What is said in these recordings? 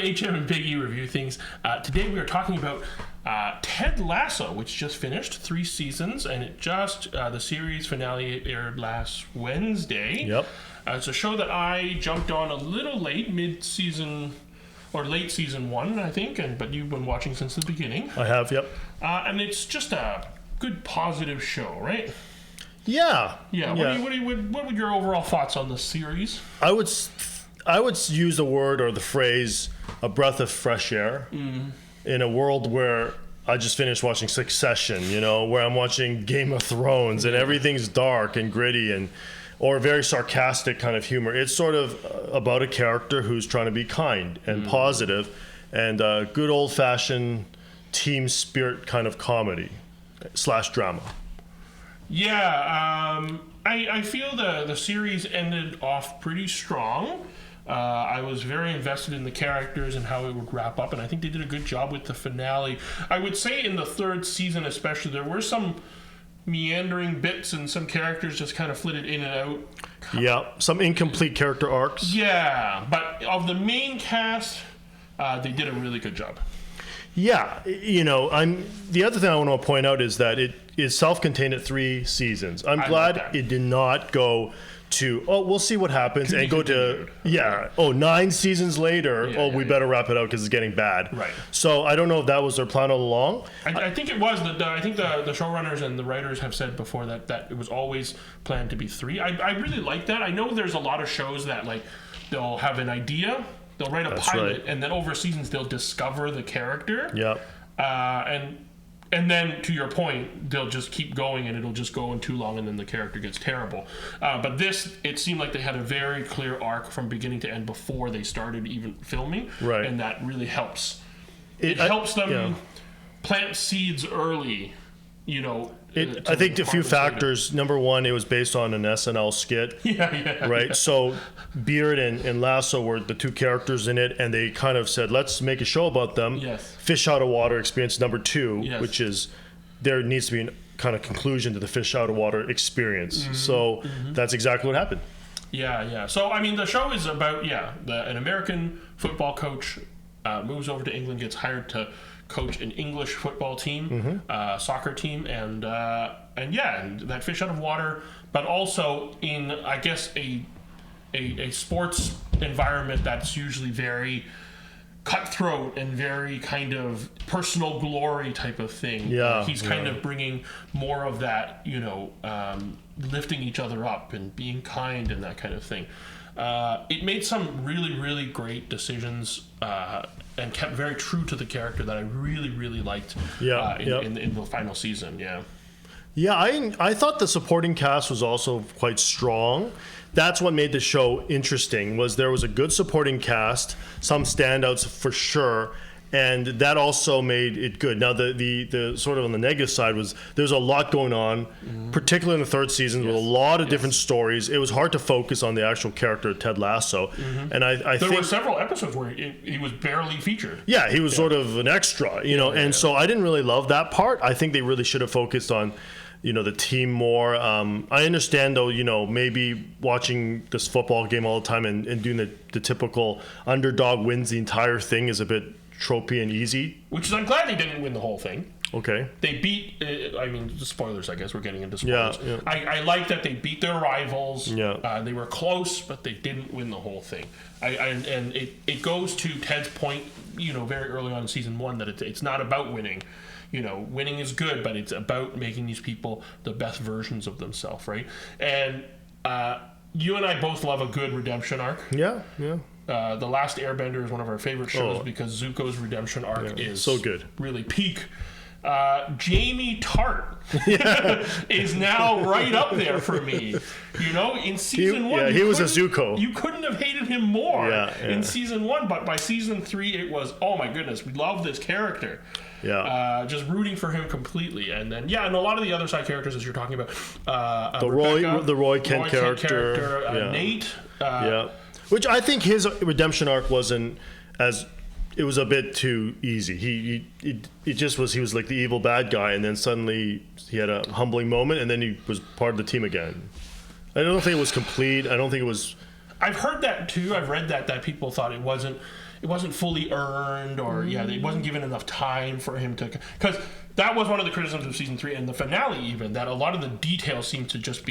HM and Big E Review Things. Today we are talking about Ted Lasso, which just finished 3 seasons, and it just the series finale aired last Wednesday. Yep. It's a show that I jumped on a little late, mid-season or late season 1, I think, but you've been watching since the beginning. I have, yep. And it's just a good, positive show, right? Yeah. Yeah. What would your overall thoughts on the series? I would use the word or the phrase a breath of fresh air in a world where I just finished watching Succession, where I'm watching Game of Thrones and everything's dark and gritty or very sarcastic kind of humor. It's sort of about a character who's trying to be kind and positive and good old-fashioned team spirit kind of comedy / drama. Yeah, I feel the series ended off pretty strong. I was very invested in the characters and how it would wrap up, and I think they did a good job with the finale. I would say in the 3rd season especially, there were some meandering bits and some characters just kind of flitted in and out. Yeah, some incomplete character arcs. Yeah, but of the main cast, they did a really good job. Yeah, the other thing I want to point out is that it is self-contained at 3 seasons. I'm glad it did not go to, we'll see what happens, and go to, 9 seasons later, we better wrap it out because it's getting bad. Right. So I don't know if that was their plan all along. I think it was. I think the showrunners and the writers have said before that it was always planned to be 3. I really like that. I know there's a lot of shows that, like, they'll have an idea, they'll write a pilot, and then over seasons they'll discover the character. Yeah. And then, to your point, they'll just keep going, and it'll just go in too long, and then the character gets terrible. But this, it seemed like they had a very clear arc from beginning to end before they started even filming, right? And that really helps. It helps them plant seeds early, I think a few factors. Number one, it was based on an SNL skit. Right? So Beard and Lasso were the 2 characters in it, and they kind of said, let's make a show about them. Yes. Fish out of water experience number 2, which is there needs to be a kind of conclusion to the fish out of water experience. So that's exactly what happened. Yeah. So, I mean, the show is about, an American football coach moves over to England, gets hired to coach an English football team, soccer team, and that fish out of water, but also in, I guess, a sports environment that's usually very cutthroat and very kind of personal glory type of thing. He's kind of bringing more of that, lifting each other up and being kind and that kind of thing. It made some really, really great decisions and kept very true to the character that I really, really liked in the final season. I thought the supporting cast was also quite strong. That's what made the show interesting, was there was a good supporting cast, some standouts for sure, and that also made it good. Now, the sort of on the negative side was there's a lot going on, particularly in the 3rd season, with a lot of different stories. It was hard to focus on the actual character of Ted Lasso. And I think there were several episodes where he was barely featured. Yeah, he was sort of an extra, so I didn't really love that part. I think they really should have focused on the team more. I understand, though, maybe watching this football game all the time and doing the typical underdog wins the entire thing is a bit tropey and easy. Which is, I'm glad they didn't win the whole thing. Okay. They beat, the spoilers, I guess we're getting into spoilers. Yeah. I like that they beat their rivals. Yeah. They were close, but they didn't win the whole thing. And it goes to Ted's point, very early on in season 1, that it's not about winning. Winning is good, but it's about making these people the best versions of themselves, right? And you and I both love a good redemption arc. Yeah. The Last Airbender is one of our favorite shows because Zuko's redemption arc is so good. Really peak. Jamie Tart is now right up there for me. In season 1, he was a Zuko. You couldn't have hated him more in season 1, but by season 3, it was, oh my goodness, we love this character. Just rooting for him completely. And then and a lot of the other side characters, as you're talking about, the Roy Kent character, Nate, which I think his redemption arc wasn't as. It was a bit too easy. It just was. He was like the evil bad guy, and then suddenly he had a humbling moment, and then he was part of the team again. I don't think it was complete. I don't think it was. I've heard that too. I've read that people thought it wasn't it wasn't fully earned, or it wasn't given enough time for him to, because that was one of the criticisms of season 3 and the finale, even, that a lot of the details seem to just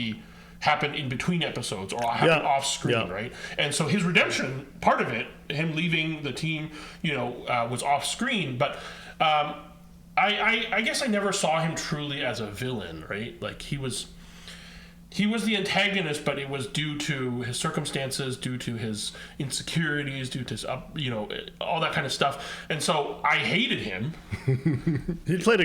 happen in between episodes or happen off screen, right? And so his redemption, part of it, him leaving the team, was off screen, but I guess I never saw him truly as a villain, right? Like he was the antagonist, but it was due to his circumstances, due to his insecurities, due to his all that kind of stuff. And so I hated him. He played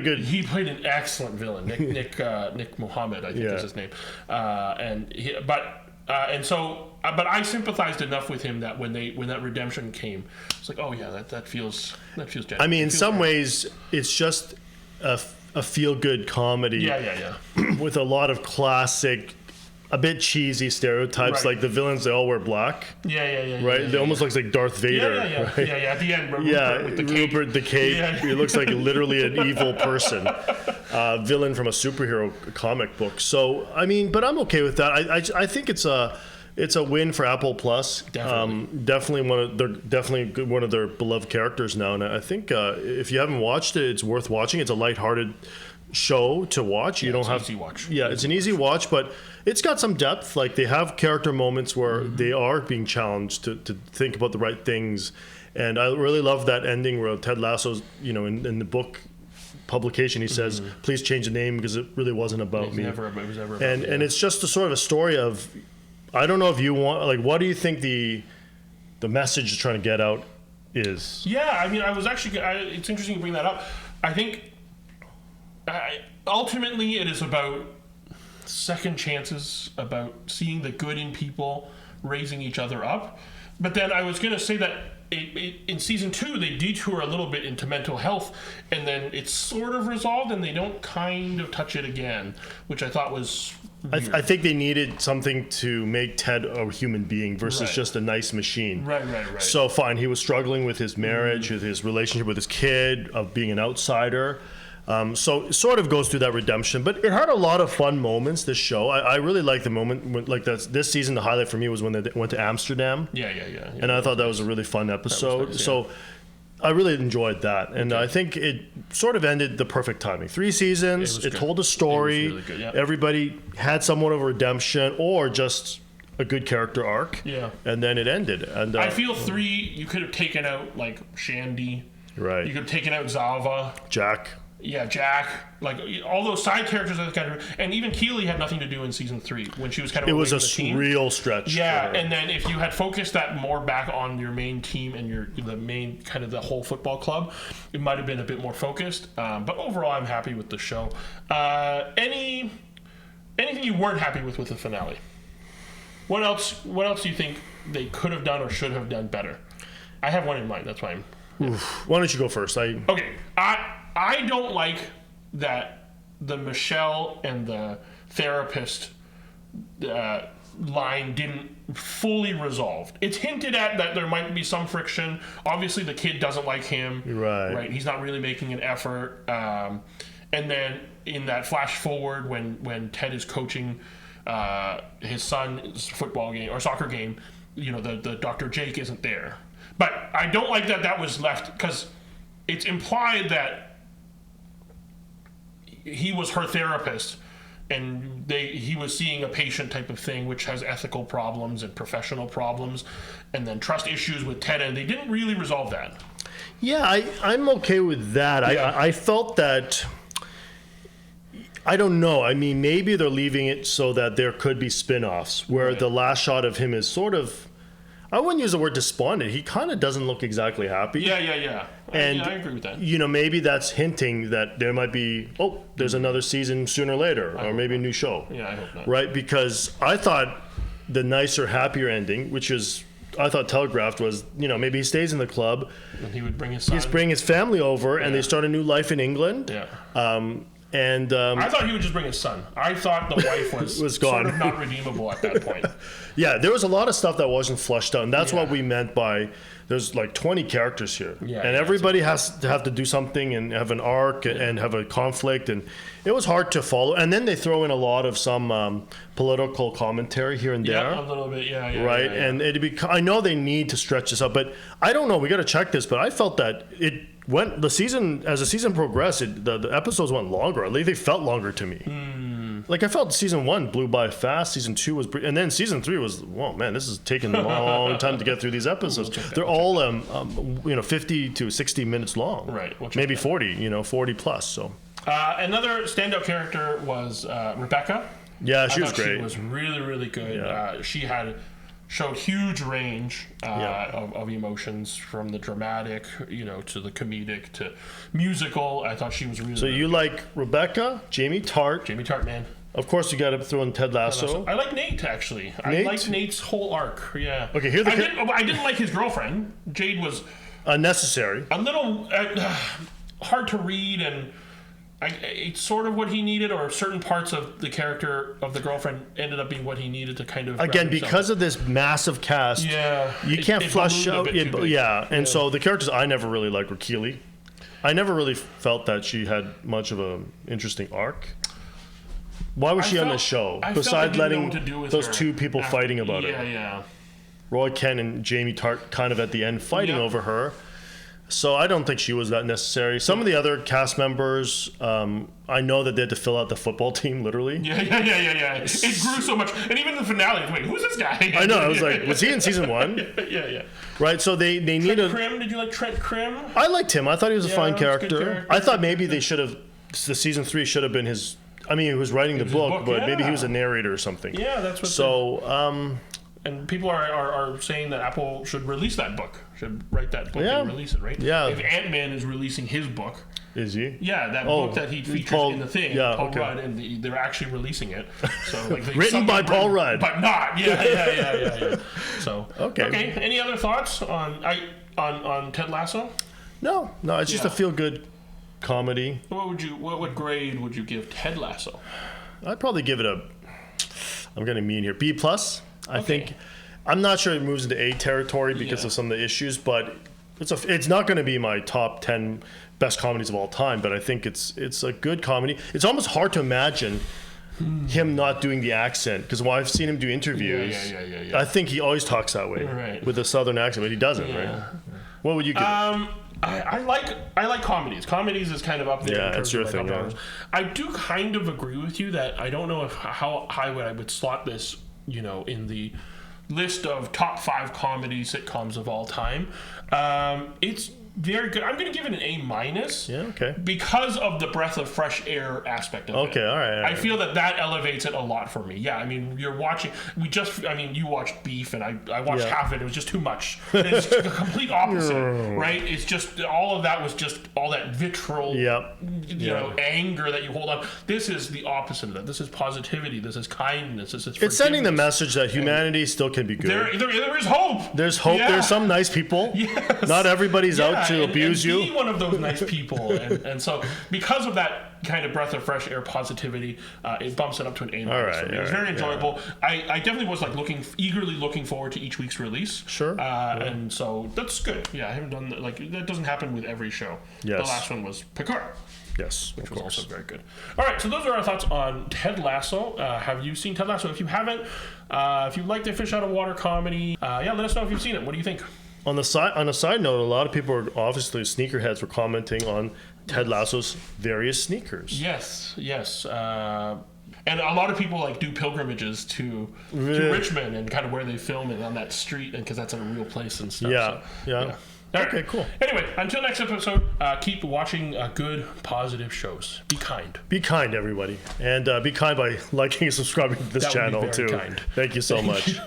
an excellent villain, Nick Mohammed, I think is his name. But I sympathized enough with him that when that redemption came, it's like, oh yeah, that feels genuine. I mean, in some ways, it's just a feel-good comedy. Yeah. With a lot of classic, a bit cheesy stereotypes, like the villains, they all wear black. Yeah. Right? It almost looks like Darth Vader. Yeah. Right? Yeah. At the end, Rupert the Cape. Yeah. He looks like literally an evil person. Villain from a superhero comic book. So, I mean, but I'm okay with that. I think it's a win for Apple Plus. Definitely one of their beloved characters now. And I think if you haven't watched it, it's worth watching. It's a lighthearted show to watch. You don't have easy watch. Yeah, it's an easy watch, but it's got some depth. Like they have character moments where they are being challenged to think about the right things. And I really love that ending where Ted Lasso's, in the book publication, he says, please change the name because it really wasn't about me. It was never about and it's just a sort of a story of, I don't know if you want, like, what do you think the message is trying to get out is? Yeah, I mean, it's interesting you bring that up. I think ultimately it is about second chances, about seeing the good in people, raising each other up. But then I was going to say that in season 2, they detour a little bit into mental health, and then it's sort of resolved, and they don't kind of touch it again, which I thought was weird. I think they needed something to make Ted a human being versus just a nice machine. Right. So fine, he was struggling with his marriage, with his relationship with his kid, of being an outsider. So it sort of goes through that redemption, but it had a lot of fun moments, this show. I really liked the moment, when, this season, the highlight for me was when they went to Amsterdam. Yeah. And I thought that was a really fun episode. Nice, So I really enjoyed that. And I think it sort of ended the perfect timing. 3 seasons, it told a story. It was really good, Everybody had somewhat of a redemption or just a good character arc. Yeah. And then it ended. And I feel 3, you could have taken out, like, Shandy. Right. You could have taken out Zava. Jack. Yeah, Jack, like all those side characters that kind of, and even Keely had nothing to do in season 3 when she was kind of. It was a real stretch. Yeah, and then if you had focused that more back on your main team and the main kind of the whole football club, it might have been a bit more focused. But overall, I'm happy with the show. Anything you weren't happy with the finale? What else do you think they could have done or should have done better? I have one in mind. That's why I'm. Why don't you go first? Okay, I don't like that the Michelle and the therapist line didn't fully resolve. It's hinted at that there might be some friction. Obviously, the kid doesn't like him. Right. He's not really making an effort. And then in that flash forward, when Ted is coaching his son's football game or soccer game, the Dr. Jake isn't there. But I don't like that was left because it's implied that he was her therapist and he was seeing a patient type of thing, which has ethical problems and professional problems, and then trust issues with Ted, and they didn't really resolve that. Yeah, I'm okay with that. Yeah. I felt that. I don't know. I mean, maybe they're leaving it so that there could be spin-offs where the last shot of him is sort of. I wouldn't use the word despondent. He kind of doesn't look exactly happy. Yeah. And I agree with that. Maybe that's hinting that there might be, there's another season sooner or later, or maybe a new show. Yeah, I hope not. Right? Because I thought the nicer, happier ending, which is, I thought telegraphed was, maybe he stays in the club. And he would bring his son. He's bring his family over, and they start a new life in England. Yeah. I thought he would just bring his son. I thought the wife was gone. Sort of not redeemable at that point. Yeah, there was a lot of stuff that wasn't flushed out, and that's what we meant by there's like 20 characters here, Yeah, and yeah, everybody has to have to do something and have an arc and have a conflict, and it was hard to follow. And then they throw in a lot of some political commentary here and there. Yeah, a little bit. Yeah. Right, Yeah, yeah. and I know they need to stretch this up, but I don't know. We got to check this, but I felt that it went as the season progressed. The episodes went longer. At least they felt longer to me. Like I felt season 1 blew by fast. Season 2 was, and then season 3 was. Whoa, man, this is taking a long time to get through these episodes. They're all 50 to 60 minutes long. Right, maybe 40. 40 plus. So another standout character was Rebecca. yeah, she was thought great. She was really, really good. Yeah. She showed huge range of emotions, from the dramatic, to the comedic to musical. I thought she was really. So you like Rebecca, Jamie Tart. Jamie Tart, man. Of course, you got to throw in Ted Lasso. I like Nate, actually. Nate? I like Nate's whole arc. Yeah. Okay, I didn't like his girlfriend. Jade was Unnecessary. a little hard to read, and it's sort of what he needed, or certain parts of the character of the girlfriend ended up being what he needed to kind of Again, because of this massive cast, you can't flush out. And so the characters I never really liked were Keely. I never really felt that she had much of an interesting arc. Why was she on the show? Besides letting those two people fighting about it. Yeah. Roy Kent and Jamie Tart kind of at the end fighting over her. So I don't think she was that necessary. Some of the other cast members, I know that they had to fill out the football team, literally. Yeah. It grew so much. And even the finale, wait, who's this guy? I know. I was like, was he in season 1? Yeah. Right, so they needed... Krim, did you like Trent Krim? I liked him. I thought he was a fine character. I thought maybe the season 3 should have been his... I mean, he was writing the book, but maybe he was a narrator or something. Yeah, that's what... So... and people are saying that Apple should release that book, should write that book and release it, right? Yeah. If Ant-Man is releasing his book... Is he? Yeah, that book that he features in the thing, Paul Rudd, and they're actually releasing it. So written by Paul Rudd, but not. Yeah. So okay. Any other thoughts on Ted Lasso? No, it's just a feel-good comedy. What grade would you give Ted Lasso? I'd probably give it I'm getting mean here, B+. I think. I'm not sure it moves into A territory because of some of the issues, but it's not going to be my top 10 best comedies of all time. But I think it's a good comedy. It's almost hard to imagine him not doing the accent, because when I've seen him do interviews, I think he always talks that way with a southern accent, but he doesn't, right? What would you give it? I like comedies. Comedies is kind of up there. Yeah, that's your thing. Yeah. I do kind of agree with you that I don't know how high I would slot this, in the list of top 5 comedy sitcoms of all time. It's very good. I'm going to give it an A-. Yeah, okay. Because of the breath of fresh air aspect of it. Okay, all right. I feel that elevates it a lot for me. Yeah, I mean, you're watching... you watched Beef, and I watched half of it. It was just too much. It's the complete opposite, right? It's just... All of that was just all that vitriol, anger that you hold on. This is the opposite of that. This is positivity. This is kindness. This is forgiveness. It's sending the message that humanity still can be good. There is hope. There's hope. Yeah. There's some nice people. Yes. Not everybody's out to abuse you. Be one of those nice people, and so because of that kind of breath of fresh air positivity, it bumps it up to an A-. All right, so it was very enjoyable. I definitely was like eagerly looking forward to each week's release. Sure. And so that's good. Yeah, I haven't done that doesn't happen with every show. Yes. The last one was Picard. Yes, which was also very good. All right, so those are our thoughts on Ted Lasso. Have you seen Ted Lasso? If you haven't, if you like the fish out of water comedy, let us know if you've seen it. What do you think? On a side note, a lot of people, obviously sneakerheads, were commenting on Ted Lasso's various sneakers. Yes. And a lot of people do pilgrimages to Richmond and kind of where they film it on that street, and because that's a real place and stuff. Yeah. All right. Okay, cool. Anyway, until next episode, keep watching good, positive shows. Be kind. Be kind, everybody. And be kind by liking and subscribing to this channel, too. Kind. Thank you so much.